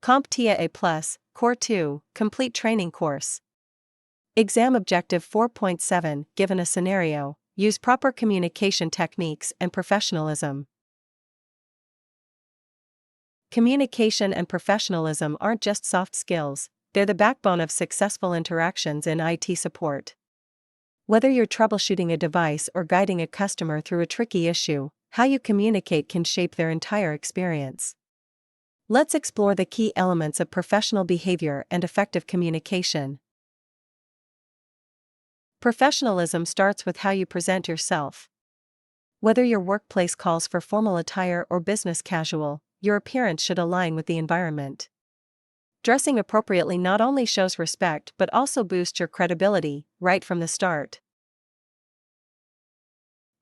CompTIA A Core 2 Complete Training Course. Exam Objective 4.7 Given a scenario, use proper communication techniques and professionalism. Communication and professionalism aren't just soft skills, they're the backbone of successful interactions in IT support. Whether you're troubleshooting a device or guiding a customer through a tricky issue, how you communicate can shape their entire experience. Let's explore the key elements of professional behavior and effective communication. Professionalism starts with how you present yourself. Whether your workplace calls for formal attire or business casual, your appearance should align with the environment. Dressing appropriately not only shows respect but also boosts your credibility, right from the start.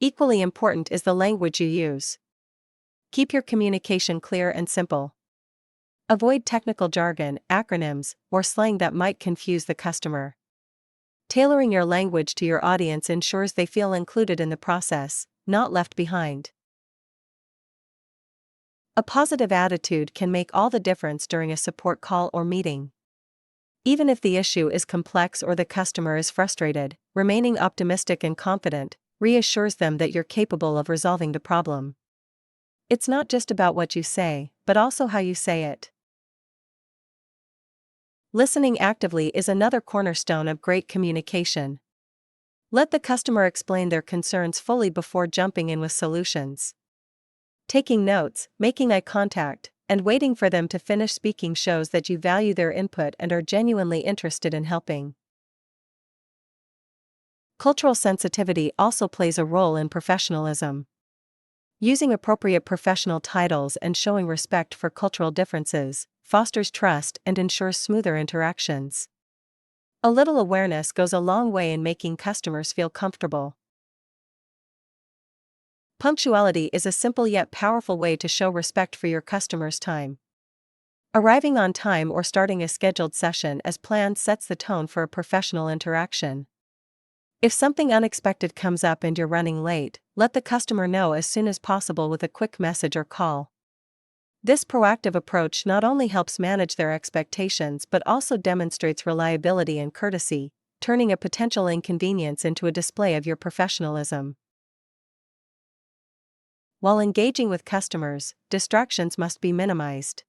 Equally important is the language you use. Keep your communication clear and simple. Avoid technical jargon, acronyms, or slang that might confuse the customer. Tailoring your language to your audience ensures they feel included in the process, not left behind. A positive attitude can make all the difference during a support call or meeting. Even if the issue is complex or the customer is frustrated, remaining optimistic and confident reassures them that you're capable of resolving the problem. It's not just about what you say, but also how you say it. Listening actively is another cornerstone of great communication. Let the customer explain their concerns fully before jumping in with solutions. Taking notes, making eye contact, and waiting for them to finish speaking shows that you value their input and are genuinely interested in helping. Cultural sensitivity also plays a role in professionalism. Using appropriate professional titles and showing respect for cultural differences fosters trust and ensures smoother interactions. A little awareness goes a long way in making customers feel comfortable. Punctuality is a simple yet powerful way to show respect for your customers' time. Arriving on time or starting a scheduled session as planned sets the tone for a professional interaction. If something unexpected comes up and you're running late, let the customer know as soon as possible with a quick message or call. This proactive approach not only helps manage their expectations but also demonstrates reliability and courtesy, turning a potential inconvenience into a display of your professionalism. While engaging with customers, distractions must be minimized.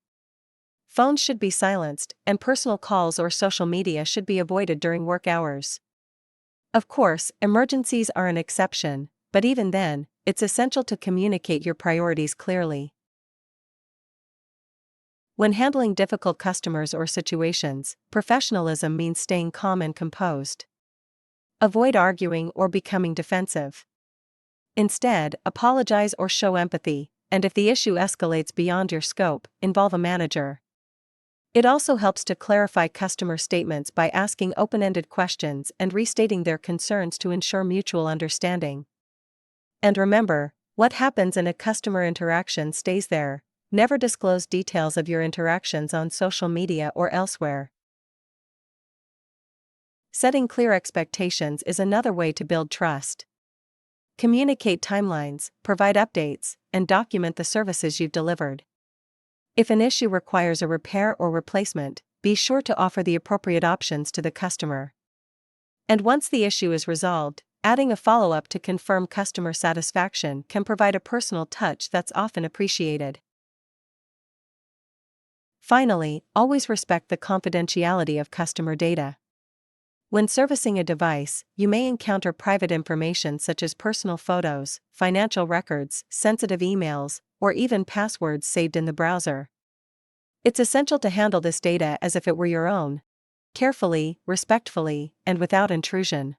Phones should be silenced, and personal calls or social media should be avoided during work hours. Of course, emergencies are an exception, but even then, it's essential to communicate your priorities clearly. When handling difficult customers or situations, professionalism means staying calm and composed. Avoid arguing or becoming defensive. Instead, apologize or show empathy, and if the issue escalates beyond your scope, involve a manager. It also helps to clarify customer statements by asking open-ended questions and restating their concerns to ensure mutual understanding. And remember, what happens in a customer interaction stays there. Never disclose details of your interactions on social media or elsewhere. Setting clear expectations is another way to build trust. Communicate timelines, provide updates, and document the services you've delivered. If an issue requires a repair or replacement, be sure to offer the appropriate options to the customer. And once the issue is resolved, adding a follow-up to confirm customer satisfaction can provide a personal touch that's often appreciated. Finally, always respect the confidentiality of customer data. When servicing a device, you may encounter private information such as personal photos, financial records, sensitive emails, or even passwords saved in the browser. It's essential to handle this data as if it were your own, carefully, respectfully, and without intrusion.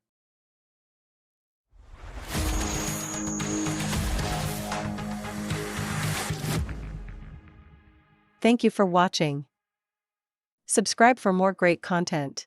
Thank you for watching. Subscribe for more great content.